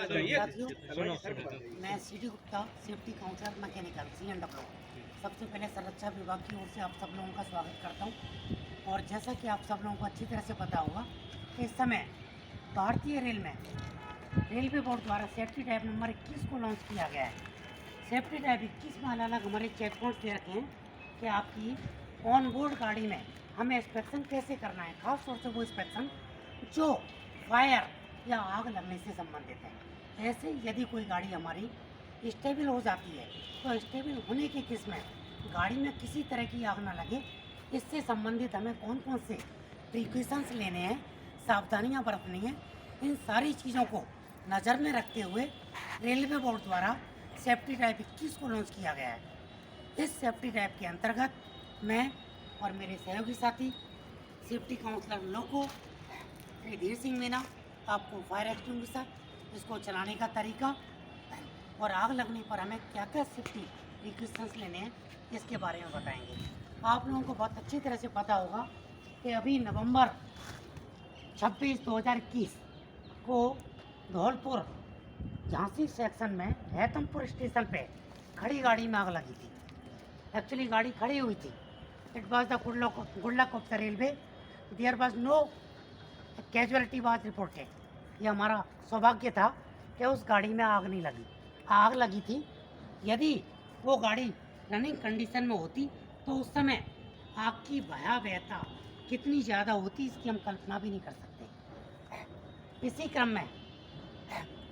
मैं CD Gupta, safety counsellor mechanical CNW। सबसे पहले संरक्षा विभाग की ओर से आप सब लोगों का स्वागत करता हूं। और जैसा कि आप सब लोगों को अच्छी तरह से पता होगा कि इस समय भारतीय रेल में रेलवे बोर्ड द्वारा सेफ्टी टाइप नंबर 21 को लॉन्च किया गया है। सेफ्टी टाइप 21 में अलग अलग हमारे चेक पॉइंट्स दे रखे हैं कि आपकी ऑन बोर्ड गाड़ी में हमें इंस्पेक्शन कैसे करना है। खास तौर से वो इंस्पेक्शन जो फायर या आग लगने से संबंधित है। ऐसे यदि कोई गाड़ी हमारी स्टेबल हो जाती है तो स्टेबल होने की केस में गाड़ी में किसी तरह की आग ना लगे, इससे संबंधित हमें कौन कौन से प्रिकॉशंस लेने हैं, सावधानियां बरतनी है, इन सारी चीज़ों को नज़र में रखते हुए रेलवे बोर्ड द्वारा सेफ्टी टाइप 21 को लॉन्च किया गया है। इस सेफ्टी टाइप के अंतर्गत मैं और मेरे सहयोगी साथी सेफ्टी काउंसलर लोको श्री धीर सिंह मीना आपको फायर एक्सटिंग्विशर, इसको चलाने का तरीका और आग लगने पर हमें क्या क्या सेफ्टी प्रिकॉशंस लेने हैं इसके बारे में बताएंगे। आप लोगों को बहुत अच्छी तरह से पता होगा कि अभी नवंबर 26, 2021 को धौलपुर झांसी सेक्शन में हैतमपुर स्टेशन पे खड़ी गाड़ी में आग लगी थी। एक्चुअली गाड़ी खड़ी हुई थी। It was the good luck of the railway, there was no casualty was reported. ये हमारा सौभाग्य था कि उस गाड़ी में आग नहीं लगी। आग लगी थी, यदि वो गाड़ी रनिंग कंडीशन में होती तो उस समय आग की भयावहता कितनी ज़्यादा होती इसकी हम कल्पना भी नहीं कर सकते। इसी क्रम में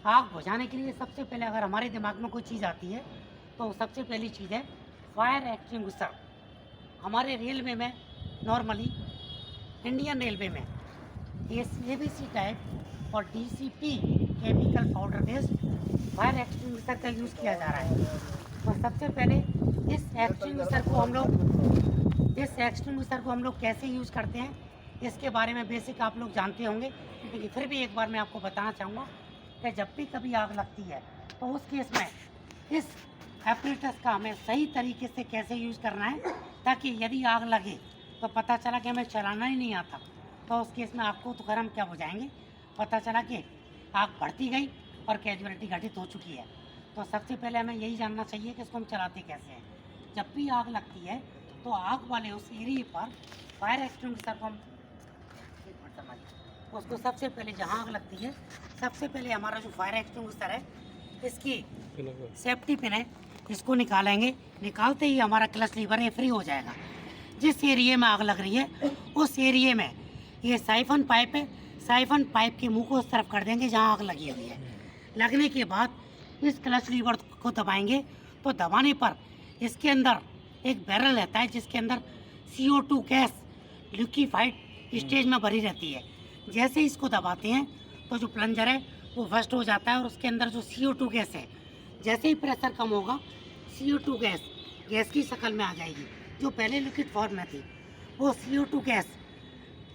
आग बुझाने के लिए सबसे पहले अगर हमारे दिमाग में कोई चीज़ आती है तो सबसे पहली चीज़ है फायर एक्सटिंग्विशर। हमारे रेलवे में नॉर्मली इंडियन रेलवे में ABC टाइप और DCP chemical powder based fire extinguisher का यूज़ किया जा रहा है। तो सबसे पहले इस एक्सटिंग्विशर को हम लोग कैसे यूज़ करते हैं इसके बारे में बेसिक आप लोग जानते होंगे, लेकिन फिर भी एक बार मैं आपको बताना चाहूँगा कि जब भी कभी आग लगती है तो उस केस में इस एपरेटस का हमें सही तरीके से कैसे यूज़ करना है, ताकि यदि आग लगे तो पता चला कि हमें चलाना ही नहीं आता, तो उस केस में आपको तो खैर हम क्या बुझाएंगे, पता चला कि आग बढ़ती गई और कैजुअलिटी घटित हो चुकी है। तो सबसे पहले हमें यही जानना चाहिए कि इसको हम चलाते कैसे हैं। जब भी आग लगती है तो आग वाले उस एरिए पर फायर एक्सटिंग्विशर को हम उसको सबसे पहले जहाँ आग लगती है सबसे पहले हमारा जो फायर एक्सटिंग्विशर है इसकी सेफ्टी पिन है, इसको निकालेंगे। निकालते ही हमारा क्लच लीवर ये फ्री हो जाएगा। जिस एरिए में आग लग रही है उस एरिए में ये साइफन पाइप है, साइफन पाइप के मुंह को उस तरफ कर देंगे जहां आग लगी हुई है। लगने के बाद इस क्लच लीवर को दबाएंगे तो दबाने पर इसके अंदर एक बैरल रहता है जिसके अंदर CO2 गैस लिक्विफाइड स्टेज में भरी रहती है। जैसे इसको दबाते हैं तो जो प्लंजर है वो फर्स्ट हो जाता है और उसके अंदर जो CO2 गैस है, जैसे ही प्रेशर कम होगा CO2 गैस की शक्ल में आ जाएगी। जो पहले लिक्विड फॉर्म में थी वो CO2 गैस,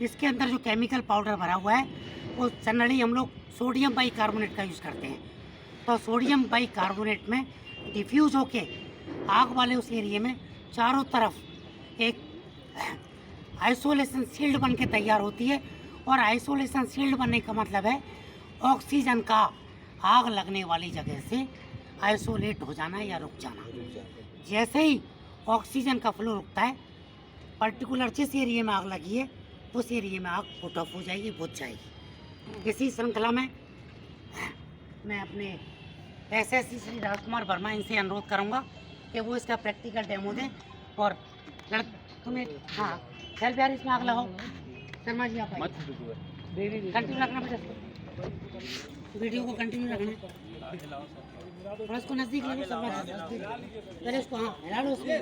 इसके अंदर जो केमिकल पाउडर भरा हुआ है वो जनरली हम लोग सोडियम बाइकार्बोनेट का यूज़ करते हैं। तो सोडियम बाइकार्बोनेट में डिफ्यूज़ होके आग वाले उस एरिए में चारों तरफ एक आइसोलेशन शील्ड बन के तैयार होती है। और आइसोलेशन शील्ड बनने का मतलब है ऑक्सीजन का आग लगने वाली जगह से आइसोलेट हो जाना या रुक जाना। जैसे ही ऑक्सीजन का फ्लो रुकता है, पर्टिकुलर जिस एरिया में आग लगी है उस एरिया में आग पुट ऑफ हो जाएगी, बुझ जाएगी। इसी श्रृंखला में मैं अपने SSC श्री राजकुमार वर्मा इनसे अनुरोध करूंगा कि वो इसका प्रैक्टिकल डेमो दें। और तुम्हें हाँ चल प्यार इसमें आग लगाओ। शर्मा जी आप कंटिन्यू रखना पड़ेगा, वीडियो को कंटिन्यू रखना। थोड़ा इसको नज़दीक ले लो शर्मा जी, पहले इसको हाँ हिला लो उसमें।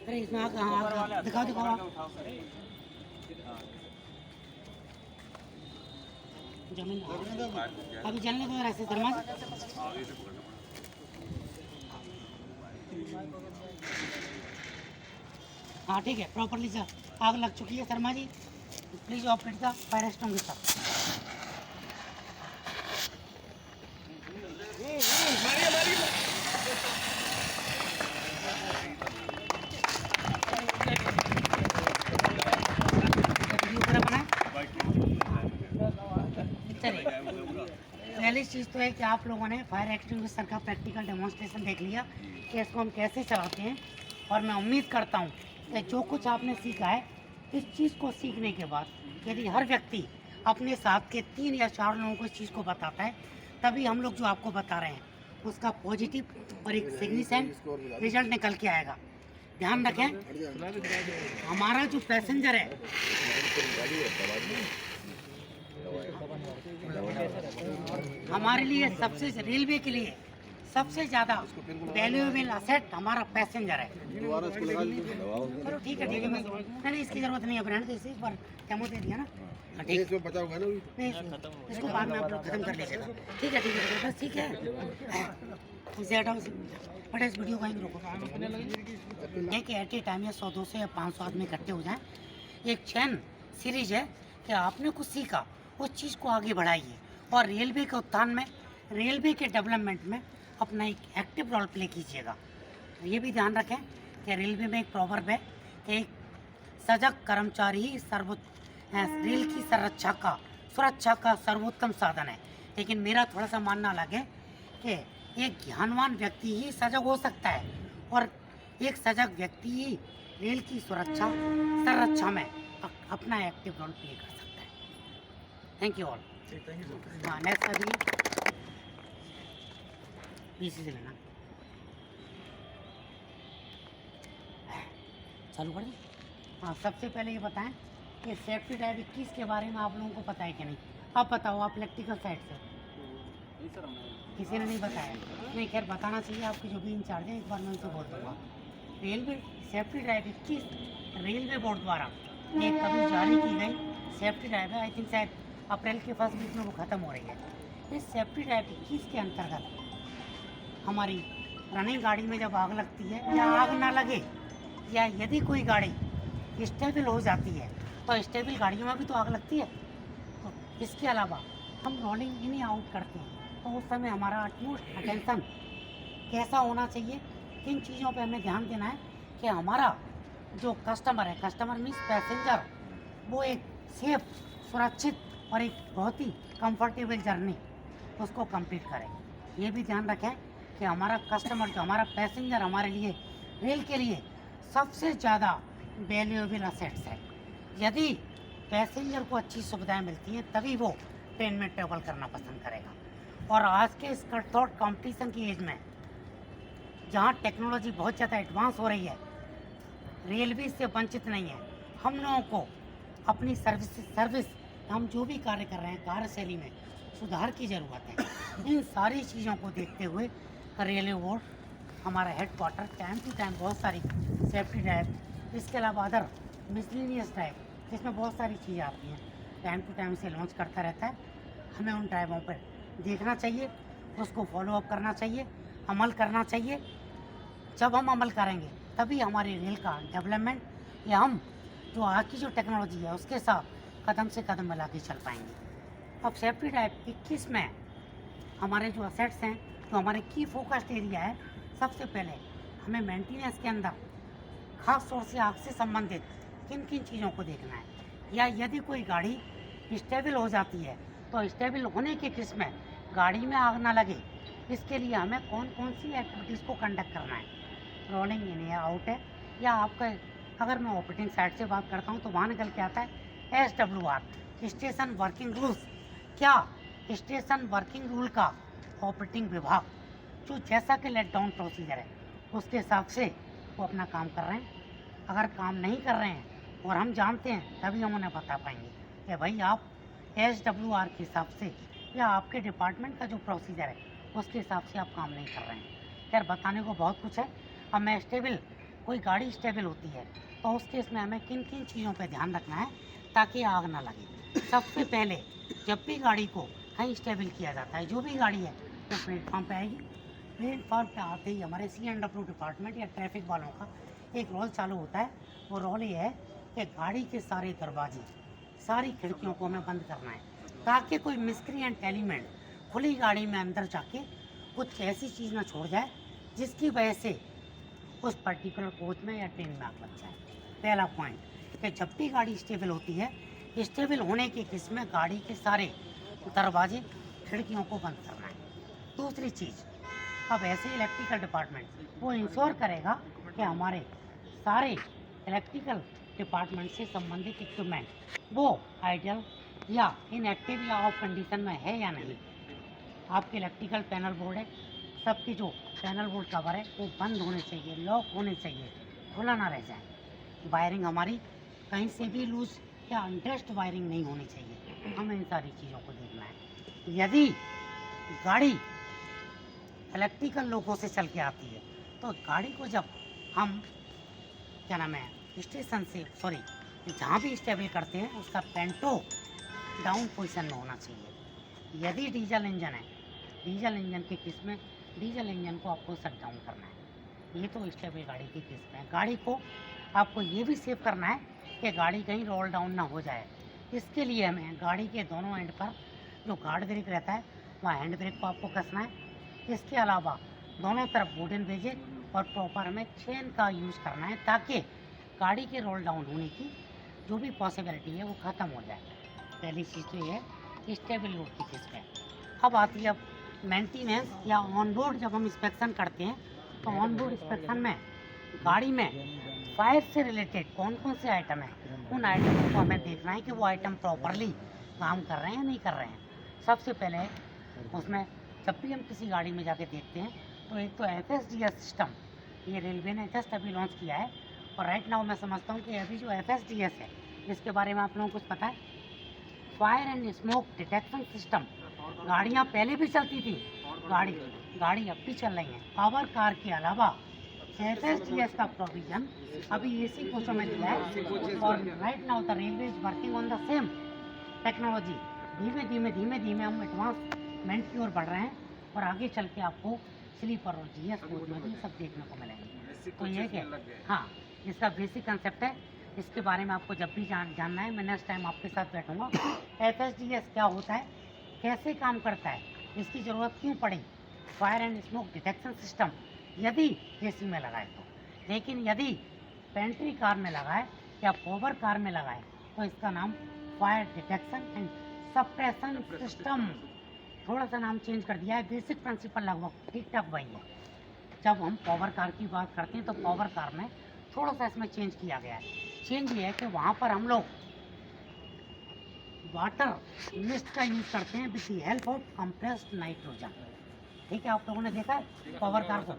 अरे इसमें आग हाँ दिखाओ जमीन अभी जलने को ऐसे शर्मा जी। हाँ ठीक है, प्रॉपरली सर आग लग चुकी है। Sharma ji please operate the fire extinguisher. चलिए, पहली चीज़ तो है कि आप लोगों ने फायर एक्सटिंग्विशर का प्रैक्टिकल डेमोन्स्ट्रेशन देख लिया कि इसको हम कैसे चलाते हैं। और मैं उम्मीद करता हूँ कि जो कुछ आपने सीखा है, इस चीज़ को सीखने के बाद यदि हर व्यक्ति अपने साथ के 3 या 4 लोगों को इस चीज़ को बताता है, तभी हम लोग जो आपको बता रहे हैं उसका पॉजिटिव और एक सिग्निफिकेंट रिजल्ट निकल के आएगा। ध्यान रखें, हमारा जो पैसेंजर है, हमारे लिए सबसे, रेलवे के लिए सबसे ज़्यादा वैल्यूएबल असेट हमारा पैसेंजर है। चलो ठीक है, नहीं इसकी ज़रूरत नहीं है, ब्रांड इसी पर डेमो दे दिया ना। हाँ, ठीक है, बचाओगे ना? नहीं, इसको बाद में आप लोग खत्म कर लीजिएगा। ठीक है बस ठीक है। बट इस वीडियो को ही रोको, कि एट ए टाइम या 100, 200 या 500 आदमी इकट्ठे हो जाएं। एक चैन सीरीज है कि आपने कुछ सीखा, उस चीज़ को आगे बढ़ाइए और रेलवे के उत्थान में, रेलवे के डेवलपमेंट में अपना एक एक्टिव रोल प्ले कीजिएगा। ये भी ध्यान रखें कि रेलवे में एक प्रॉवर्ब है कि एक सजग कर्मचारी ही रेल की सुरक्षा का सर्वोत्तम साधन है। लेकिन मेरा थोड़ा सा मानना अलग है कि एक ज्ञानवान व्यक्ति ही सजग हो सकता है और एक सजग व्यक्ति ही रेल की संरक्षा में अपना एक्टिव रोल प्ले कर सकता है। Thank you all. हाँ, नेक्स्ट अभी बीसी से लेना चालू कर दें। हाँ, सबसे पहले ये बताएं कि सेफ्टी ड्राइव 21 के बारे में आप लोगों को पता है कि नहीं? आप बताओ, आप इलेक्ट्रिकल साइड से किसी ने नहीं बताया? नहीं, खैर बताना चाहिए, आपके जो भी इंचार्ज हैं, एक बार मैं उनसे बोल दूँगा। Railway safety drive 21 railway board द्वारा एक कभी जारी की गई सेफ्टी ड्राइव है। आई थिंक शायद अप्रैल के फर्स्ट वीक में वो ख़त्म हो रही है। इस सेफ्टी ड्राइव 21 के अंतर्गत हमारी रनिंग गाड़ी में जब आग लगती है या आग ना लगे, या यदि कोई गाड़ी स्टेबल हो जाती है, तो स्टेबल गाड़ियों में भी तो आग लगती है। तो इसके अलावा हम रोलिंग इन या आउट करते हैं, तो उस समय हमारा अटमोस्ट अटेंशन कैसा होना चाहिए, किन चीज़ों पे हमें ध्यान देना है कि हमारा जो कस्टमर है, कस्टमर मीन्स पैसेंजर, वो एक सेफ, सुरक्षित और एक बहुत ही कंफर्टेबल जर्नी उसको कंप्लीट करें। ये भी ध्यान रखें कि हमारा कस्टमर, जो हमारा पैसेंजर, हमारे लिए, रेल के लिए सबसे ज़्यादा वैल्यूएबल असेट्स है। यदि पैसेंजर को अच्छी सुविधाएं मिलती हैं, तभी वो ट्रेन में ट्रेवल करना पसंद करेगा। और आज के इस कटथ्रोट कंपटीशन की एज में, जहाँ टेक्नोलॉजी बहुत ज़्यादा एडवांस हो रही है, रेलवे से वंचित नहीं है। हम लोगों को अपनी सर्विस हम जो भी कार्य कर रहे हैं, कार्यशैली में सुधार की ज़रूरत है। इन सारी चीज़ों को देखते हुए रेलवे बोर्ड, हमारा हेडक्वार्टर, टाइम टू टाइम बहुत सारी सेफ्टी ड्राइव, इसके अलावा अदर मिसलिनियस ड्राइव, जिसमें बहुत सारी चीज़ें आती हैं, टाइम टू टाइम से लॉन्च करता रहता है। हमें उन ड्राइवों पर देखना चाहिए, उसको फॉलोअप करना चाहिए, अमल करना चाहिए। जब हम अमल करेंगे तभी हमारी रेल का डेवलपमेंट, या हम जो आज की जो टेक्नोलॉजी है उसके साथ कदम से कदम मिला के चल पाएंगे। अब सेफ्टी ड्राइव 21 में हमारे जो असेट्स हैं, जो हमारे की फोकस्ड एरिया है, सबसे पहले हमें मेंटेनेंस के अंदर खास तौर से आग से संबंधित किन किन चीज़ों को देखना है, या यदि कोई गाड़ी स्टेबल हो जाती है तो स्टेबल होने के केस में गाड़ी में आग ना लगे, इसके लिए हमें कौन कौन सी एक्टिविटीज़ को कंडक्ट करना है। रोलिंग इन या आउट है, या आपका, अगर मैं ऑपरेटिंग साइड से बात करता हूँ तो वहाँ निकल के आता है SWR, स्टेशन वर्किंग रूल्स। क्या स्टेशन वर्किंग रूल का ऑपरेटिंग विभाग, जो जैसा कि लेट डाउन प्रोसीजर है, उसके हिसाब से वो अपना काम कर रहे हैं। अगर काम नहीं कर रहे हैं और हम जानते हैं, तभी हम उन्हें बता पाएंगे कि भाई आप SWR के हिसाब से, या आपके डिपार्टमेंट का जो प्रोसीजर है उसके हिसाब से आप काम नहीं कर रहे हैं। खैर, बताने को बहुत कुछ है। अब मैं कोई गाड़ी स्टेबल होती है तो उस केस में हमें किन किन चीज़ों पे ध्यान रखना है ताकि आग ना लगे। सबसे पहले जब भी गाड़ी को कहीं स्टेबल किया जाता है, जो भी गाड़ी है वो प्लेटफॉर्म पे आएगी। प्लेटफॉर्म पे आते ही हमारे C&W डिपार्टमेंट या ट्रैफिक वालों का एक रोल चालू होता है। वो रोल ये है कि गाड़ी के सारे दरवाजे, सारी खिड़कियों को हमें बंद करना है, ताकि कोई मिसक्रिएंट एलिमेंट खुली गाड़ी में अंदर जाके कुछ ऐसी चीज़ ना छोड़ जाए जिसकी वजह से उस पर्टिकुलर कोच में या ट्रेन में आग लग जाए। पहला पॉइंट कि जब भी गाड़ी स्टेबल होती है, स्टेबल होने के केस में गाड़ी के सारे दरवाजे खिड़कियों को बंद करना है। दूसरी चीज़, अब ऐसे इलेक्ट्रिकल डिपार्टमेंट वो इंश्योर करेगा कि हमारे सारे इलेक्ट्रिकल डिपार्टमेंट से संबंधित इक्विपमेंट वो आइडियल या इनएक्टिव या ऑफ कंडीशन में है या नहीं। आपके इलेक्ट्रिकल पैनल बोर्ड है, सबके जो पैनल बोर्ड कवर है वो बंद होने चाहिए, लॉक होने चाहिए, खुला ना रह जाए। वायरिंग हमारी कहीं से भी लूज या अनटेस्ट वायरिंग नहीं होनी चाहिए। हमें इन सारी चीज़ों को देखना है। यदि गाड़ी इलेक्ट्रिकल लोगों से चल के आती है तो गाड़ी को जब हम क्या नाम है स्टेशन से जहाँ भी स्टेबल करते हैं उसका पेंटो डाउन पोजीशन में होना चाहिए। यदि डीजल इंजन है, डीजल इंजन के केस में डीजल इंजन को आपको शट डाउन करना है। ये तो स्टेबल गाड़ी के केस में है। गाड़ी को आपको ये भी सेव करना है कि गाड़ी कहीं रोल डाउन ना हो जाए। इसके लिए हमें गाड़ी के दोनों एंड पर जो गार्ड ब्रेक रहता है वहाँ हैंड ब्रेक को आपको कसना है। इसके अलावा दोनों तरफ वुडन वेजेज और प्रॉपर हमें चेन का यूज़ करना है ताकि गाड़ी के रोल डाउन होने की जो भी पॉसिबिलिटी है वो ख़त्म हो जाए। पहली चीज़ तो ये है स्टेबल रोड की केस में। अब आती है मेंटेनेंस या ऑन बोर्ड। जब हम इंस्पेक्शन करते हैं तो ऑन बोर्ड इंस्पेक्शन में गाड़ी में फायर से रिलेटेड कौन कौन से आइटम है, उन आइटमों को हमें देखना है कि वो आइटम प्रॉपरली काम कर रहे हैं या नहीं कर रहे हैं। सबसे पहले उसमें जब भी हम किसी गाड़ी में जाके देखते हैं तो एक तो FSDS सिस्टम, ये रेलवे ने जस्ट अभी लॉन्च किया है और राइट नाउ मैं समझता हूँ कि अभी जो FSDS है इसके बारे में आप लोगों को कुछ पता है? Fire and smoke detection system. गाड़ियाँ पहले भी चलती थी, गाड़ी अब भी चल रही हैं। पावर कार के अलावा FSDS का प्रोविजन अभी AC कोचों में दिया है और right now the railway is working on the same technology. धीमे धीमे हम एडवांसमेंट की ओर बढ़ रहे हैं और आगे चल के आपको स्लीपर और GS कोच में भी सब देखने को मिलेंगे। तो ये क्या, हाँ, इसका बेसिक कंसेप्ट है। इसके बारे में आपको जब भी जानना है मैं नेक्स्ट टाइम आपके साथ बैठूंगा। FSDS क्या होता है, कैसे काम करता है, इसकी ज़रूरत क्यों पड़ी, fire and smoke detection system यदि AC में लगाए तो, लेकिन यदि पेंट्री कार में लगाए या पावर कार में लगाए तो इसका नाम fire detection and suppression system. थोड़ा सा नाम चेंज कर दिया है, बेसिक प्रिंसिपल लगभग ठीक ठाक वही है। जब हम पावर कार की बात करते हैं तो पावर कार में थोड़ा सा इसमें चेंज किया गया है। चेंज ये है कि वहाँ पर हम लोग वाटर मिस्ट का यूज़ करते हैं with the help of compressed nitrogen. ठीक है, आप लोगों ने देखा है पावर कार को,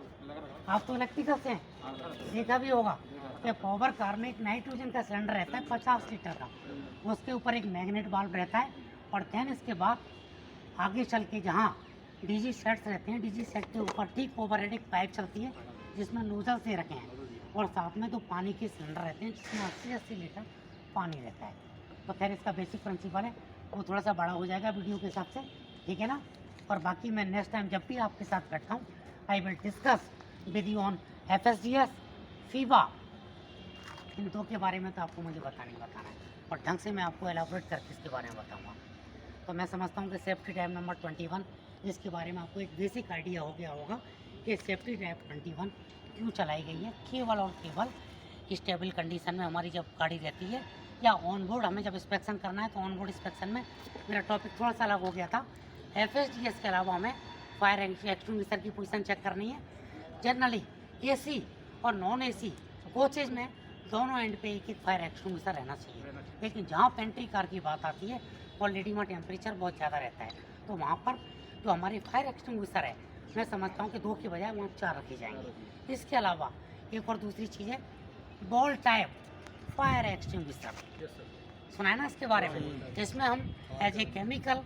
आप तो इलेक्ट्रिकल से हैं, देखा भी होगा कि पावर कार में एक नाइट्रोजन का सिलेंडर रहता है 50 लीटर का, उसके ऊपर एक मैग्नेट बाल्ब रहता है और देन इसके बाद आगे चल के जहाँ DG सेट्स रहते हैं, DG सेट के ऊपर ठीक ओवरहेड एक पाइप चलती है जिसमें नोजल से रखे हैं और साथ में तो पानी के सिलेंडर रहते हैं जिसमें 80 लीटर पानी रहता है। तो खैर इसका बेसिक प्रिंसिपल है, वो थोड़ा सा बड़ा हो जाएगा वीडियो के हिसाब से, ठीक है ना। और बाकी मैं नेक्स्ट टाइम जब भी आपके साथ बैठता हूँ I will discuss with you on FSDS, फीबा। इन दो के बारे में तो आपको मुझे बताना है और ढंग से मैं आपको एलाबोरेट करके इसके बारे में बताऊँगा। तो मैं समझता हूँ कि सेफ्टी टाइप नंबर 21, इसके बारे में आपको एक बेसिक आइडिया हो गया होगा कि सेफ्टी टाइप 21 क्यों चलाई गई है। केवल और केवल स्टेबल कंडीशन में हमारी जब गाड़ी रहती है या ऑन बोर्ड हमें जब इंस्पेक्शन करना है तो ऑन बोर्ड इंस्पेक्शन में मेरा टॉपिक थोड़ा सा अलग हो गया था। FSDS के अलावा हमें फायर एक्सटिंग्विशर की पोजीशन चेक करनी है। जनरली AC और नॉन AC कोचेज में दोनों एंड पे एक फायर एक्सटिंग्विशर रहना चाहिए, लेकिन जहाँ पेंट्री कार की बात आती है ऑलरेडी वहाँ टेम्परेचर बहुत ज़्यादा रहता है, तो वहाँ पर जो हमारी फायर एक्सटिंग्विशर है मैं समझता हूँ कि 2 की बजाय वहाँ 4 रखे जाएंगे। इसके अलावा एक और दूसरी चीज़ है बॉल टाइप फायर एक्सटिंग्विशर, सुना है ना इसके बारे में। इसमें हम एज ए केमिकल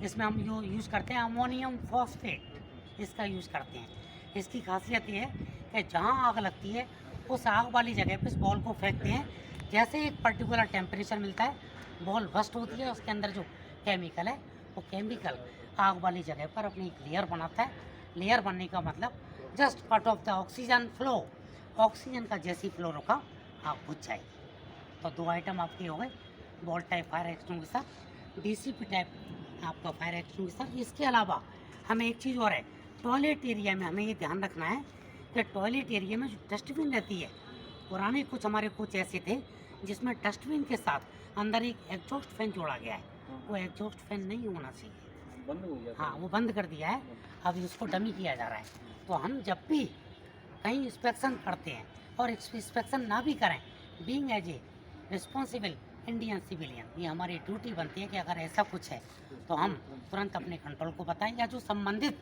इसमें हम जो यूज़ करते हैं अमोनियम फॉस्फेट, इसका यूज़ करते हैं। इसकी खासियत ये है कि जहाँ आग लगती है उस आग वाली जगह पर इस बॉल को फेंकते हैं, जैसे एक पर्टिकुलर टेम्परेचर मिलता है बॉल बस्ट होती है, उसके अंदर जो केमिकल है वो केमिकल आग वाली जगह पर अपनी एक लेयर बनाता है। लेयर बनने का मतलब just part of the oxygen flow, oxygen का जैसी फ्लो रुका आग बुझ जाएगी। तो 2 आइटम आपके हो गए, ball type fire extinguisher, DCP type आपका फायर एक्सटिंग्विशर। इसके अलावा हमें एक चीज़ और है, टॉयलेट एरिया में हमें ये ध्यान रखना है कि टॉयलेट एरिया में जो डस्टबिन रहती है, पुराने कुछ हमारे कुछ ऐसे थे जिसमें डस्टबिन के साथ अंदर एक एग्जॉस्ट फैन जोड़ा गया है, वो एग्जॉस्ट फैन नहीं होना चाहिए। बंद हो गया। हाँ वो बंद कर दिया है, अब इसको डमी किया जा रहा है। तो हम जब भी कहीं इंस्पेक्शन करते हैं और इंस्पेक्शन ना भी करें, being as a responsible Indian civilian, ये हमारी ड्यूटी बनती है कि अगर ऐसा कुछ है तो हम तुरंत अपने कंट्रोल को बताएं, या जो संबंधित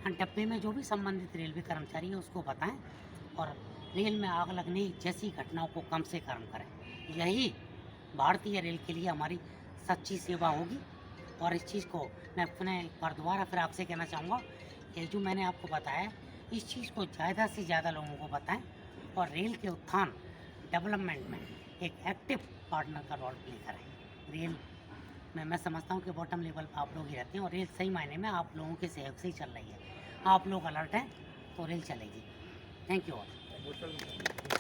डब्बे में जो भी संबंधित रेलवे कर्मचारी है उसको बताएं, और रेल में आग लगने जैसी घटनाओं को कम से कम करें। यही भारतीय रेल के लिए हमारी सच्ची सेवा होगी। और इस चीज़ को मैं पुनः एक बार दोबारा फिर आपसे कहना चाहूँगा कि जो मैंने आपको बताया, इस चीज़ को ज़्यादा से ज़्यादा लोगों को बताएं, और रेल के उत्थान डेवलपमेंट में एक एक्टिव पार्टनर का रोल प्ले करें। रेल में मैं समझता हूँ कि बॉटम लेवल पर आप लोग ही रहते हैं, और रेल सही मायने में आप लोगों के सहयोग से ही चल रही है। आप लोग अलर्ट हैं तो रेल चलेगी। Thank you all.